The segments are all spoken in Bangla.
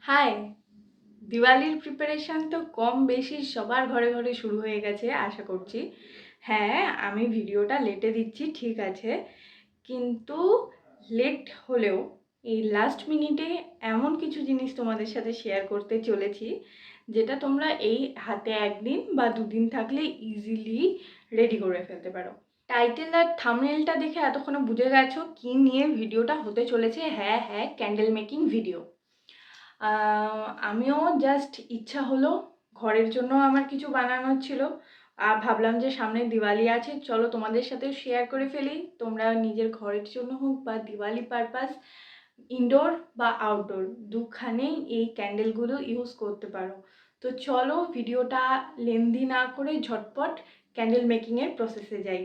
হাই, দিওয়ালির প্রিপারেশন তো কম বেশি সবার ঘরে ঘরে শুরু হয়ে গেছে আশা করছি। হ্যাঁ, আমি ভিডিওটা লেটে দিচ্ছি ঠিক আছে, কিন্তু লেট হলেও এই লাস্ট মিনিটে এমন কিছু জিনিস তোমাদের সাথে শেয়ার করতে চলেছি যেটা তোমরা এই হাতে একদিন বা দুদিন থাকলে ইজিলি রেডি করে ফেলতে পারো। টাইটেল আর থাম্বনেলটা দেখে এতক্ষণে বুঝে গেছো কি নিয়ে ভিডিওটা হতে চলেছে। হ্যাঁ হ্যাঁ, ক্যান্ডেল মেকিং ভিডিও। আমিও জাস্ট ইচ্ছা হলো, ঘরের জন্য আমার কিছু বানানোর ছিল, আর ভাবলাম যে সামনে দিওয়ালি আছে, চলো তোমাদের সাথে শেয়ার করে ফেলি। তোমরা নিজের ঘরের জন্য হোক বা দিওয়ালি পারপাস, ইনডোর বা আউটডোর দুখানেই এই ক্যান্ডেলগুলো ইউজ করতে পারো। তো চলো ভিডিওটা লেন্দি না করে ঝটপট ক্যান্ডেল মেকিংয়ের প্রসেসে যাই।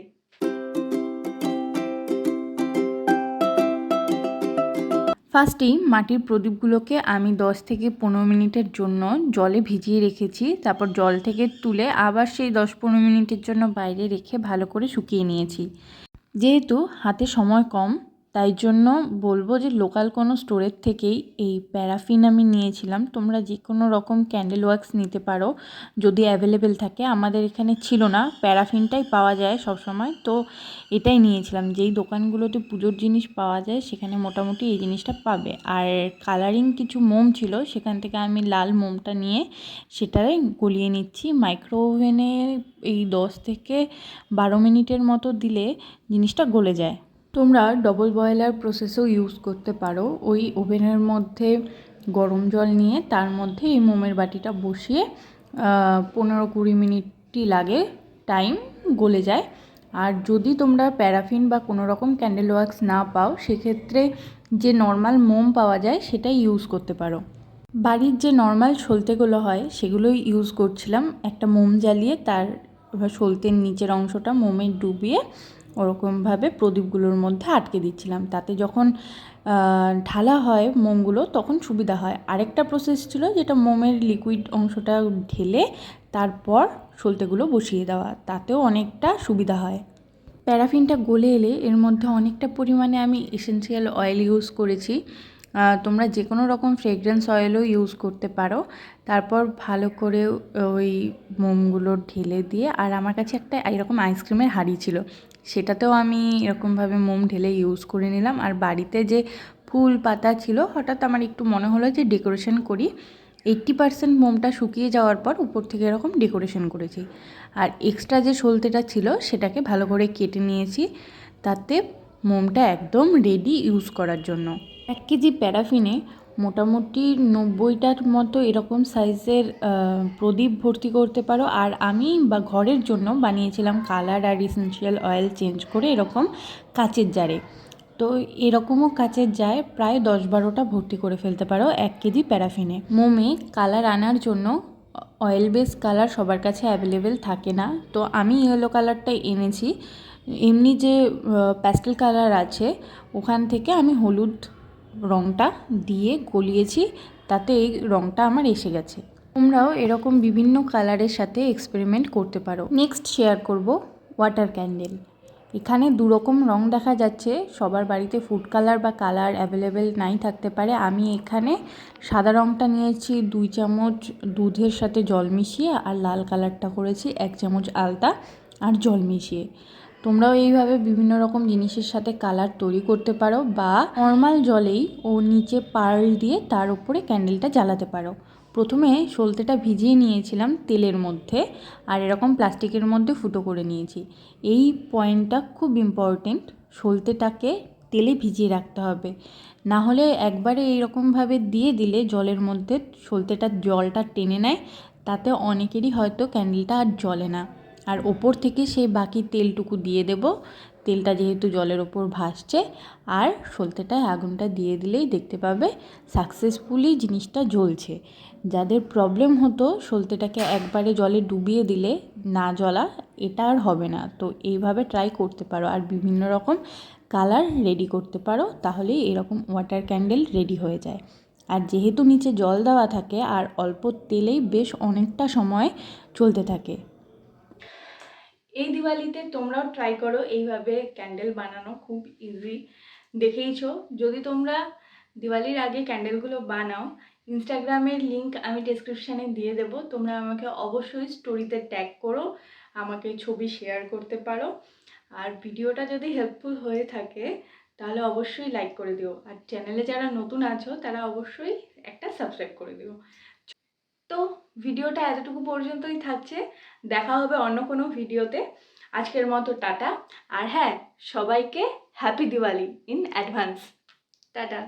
ফার্স্টেই মাটির প্রদীপগুলোকে আমি 10 থেকে 15 মিনিটের জন্য জলে ভিজিয়ে রেখেছি। তারপর জল থেকে তুলে আবার সেই 10-15 মিনিটের জন্য বাইরে রেখে ভালো করে শুকিয়ে নিয়েছি। যেহেতু হাতে সময় কম, তাই জন্য বলবো যে লোকাল কোনো স্টোরের থেকেই এই প্যারাফিন আমি নিয়েছিলাম। তোমরা যে কোনো রকম ক্যান্ডেল ওয়াক্স নিতে পারো যদি অ্যাভেলেবেল থাকে। আমাদের এখানে ছিল না, প্যারাফিনটাই পাওয়া যায় সবসময়, তো এটাই নিয়েছিলাম। যেই দোকানগুলোতে পুজোর জিনিস পাওয়া যায় সেখানে মোটামুটি এই জিনিসটা পাবে। আর কালারিং কিছু মোম ছিল, সেখান থেকে আমি লাল মোমটা নিয়ে সেটাই গলিয়ে নিচ্ছি মাইক্রো ওভেনে। এই 10 থেকে 12 মিনিটের মতো দিলে জিনিসটা গলে যায়। তোমরা ডবল বয়লার প্রসেসও ইউজ করতে পারো। ওই ওভেনের মধ্যে গরম জল নিয়ে তার মধ্যে এই মোমের বাটিটা বসিয়ে 15-20 মিনিটই লাগে, টাইম গলে যায়। আর যদি তোমরা প্যারাফিন বা কোনো রকম ক্যান্ডেল ওয়াক্স না পাও, সেক্ষেত্রে যে নর্মাল মোম পাওয়া যায় সেটাই ইউজ করতে পারো। বাড়ির যে নর্মাল সলতেগুলো হয় সেগুলোই ইউজ করছিলাম। একটা মোম জ্বালিয়ে তার সলতের নিচের অংশটা মোমে ডুবিয়ে ওরকমভাবে প্রদীপগুলোর মধ্যে আটকে দিচ্ছিলাম। তাতে যখন ঢালা হয় মোমগুলো তখন সুবিধা হয়। আরেকটা প্রসেস ছিল যেটা মোমের লিকুইড অংশটা ঢেলে তারপর সলতেগুলো বসিয়ে দেওয়া, তাতেও অনেকটা সুবিধা হয়। প্যারাফিনটা গলে এলে এর মধ্যে অনেকটা পরিমাণে আমি এসেন্সিয়াল অয়েল ইউজ করেছি। তোমরা যে কোনো রকম ফ্রেগরেন্স অয়েলও ইউজ করতে পারো। তারপর ভালো করে ওই মোমগুলো ঢেলে দিয়ে, আর আমার কাছে একটা এরকম আইসক্রিমের হাঁড়ি ছিল, সেটাতেও আমি এরকমভাবে মোম ঢেলে ইউজ করে নিলাম। আর বাড়িতে যে ফুল পাতা ছিল, হঠাৎ আমার একটু মনে হলো যে ডেকোরেশন করি। 80% মোমটা শুকিয়ে যাওয়ার পর উপর থেকে এরকম ডেকোরেশন করেছি। আর এক্সট্রা যে সলতেটা ছিল সেটাকে ভালো করে কেটে নিয়েছি, তাতে মোমটা একদম রেডি ইউজ করার জন্য। 1 কেজি প্যারাফিনে মোটামুটি 90টার মতো এরকম সাইজের প্রদীপ ভর্তি করতে পারো। আর আমি বা ঘরের জন্য বানিয়েছিলাম কালার আর এসেন্সিয়াল অয়েল চেঞ্জ করে এরকম কাচের জারে। তো এরকমও কাচের জারে প্রায় 10-12টা ভর্তি করে ফেলতে পারো 1 কেজি প্যারাফিনে। মোমে কালার আনার জন্য অয়েল বেস কালার সবার কাছে অ্যাভেলেবেল থাকে না, তো আমি ইয়েলো কালারটাই এনেছি। এমনি যে প্যাস্টেল কালার আছে ওখান থেকে আমি হলুদ রঙটা দিয়ে গলিয়েছি, তাতে এই রঙটা আমার এসে গেছে। তোমরাও এরকম বিভিন্ন কালারের সাথে এক্সপেরিমেন্ট করতে পারো। নেক্সট শেয়ার করব ওয়াটার ক্যান্ডেল। এখানে দুরকম রং দেখা যাচ্ছে। সবার বাড়িতে ফুড কালার বা কালার অ্যাভেলেবেল নাই থাকতে পারে। আমি এখানে সাদা রঙটা নিয়েছি 2 চামচ দুধের সাথে জল মিশিয়ে, আর লাল কালারটা করেছি 1 চামচ আলতা আর জল মিশিয়ে। তোমরাও এইভাবে বিভিন্ন রকম জিনিসের সাথে কালার তৈরি করতে পারো, বা নর্মাল জলেই ও নিচে পার্ল দিয়ে তার উপরে ক্যান্ডেলটা জ্বালাতে পারো। প্রথমে সলতেটা ভিজিয়ে নিয়েছিলাম তেলের মধ্যে, আর এরকম প্লাস্টিকের মধ্যে ফুটো করে নিয়েছি। এই পয়েন্টটা খুব ইম্পর্টেন্ট, সলতেটাকে তেলে ভিজিয়ে রাখতে হবে, না হলে একবারে এইরকমভাবে দিয়ে দিলে জলের মধ্যে সলতেটা জলটা টেনে নেয়, তাতে অনেকেরই হয়তো ক্যান্ডেলটা আর জ্বলে না। আর ওপর থেকে সেই বাকি তেলটুকু দিয়ে দেব। তেলটা যেহেতু জলের ওপর ভাসছে, আর সলতেটায় আগুনটা দিয়ে দিলেই দেখতে পাবে সাকসেসফুলি জিনিসটা জ্বলছে। যাদের প্রবলেম হতো সলতেটাকে একবারে জলে ডুবিয়ে দিলে না জ্বলা, এটা আর হবে না। তো এইভাবে ট্রাই করতে পারো, আর বিভিন্ন রকম কালার রেডি করতে পারো, তাহলেই এরকম ওয়াটার ক্যান্ডেল রেডি হয়ে যায়। আর যেহেতু নিচে জল দেওয়া থাকে, আর অল্প তেলেই বেশ অনেকটা সময় চলতে থাকে। এই দিওয়ালিতে তোমরাও ট্রাই করো এইভাবে ক্যান্ডেল বানানো, খুব ইজি। দেখেইছো, যদি তোমরা দিওয়ালির আগে ক্যান্ডেলগুলো বানাও ইনস্টাগ্রামের লিঙ্ক আমি ডেসক্রিপশানে দিয়ে দেবো, তোমরা আমাকে অবশ্যই স্টোরিতে ট্যাগ করো, আমাকে ছবি শেয়ার করতে পারো। আর ভিডিওটা যদি হেল্পফুল হয়ে থাকে তাহলে অবশ্যই লাইক করে দিও, আর চ্যানেলে যারা নতুন আছো তারা অবশ্যই একটা সাবস্ক্রাইব করে দিও। তো ভিডিওটা এতটুকু পর্যন্তই থাকছে, দেখা হবে অন্য কোনো ভিডিওতে। আজকের মতো টাটা। আর হ্যাঁ, সবাইকে happy Diwali in advance. Tata.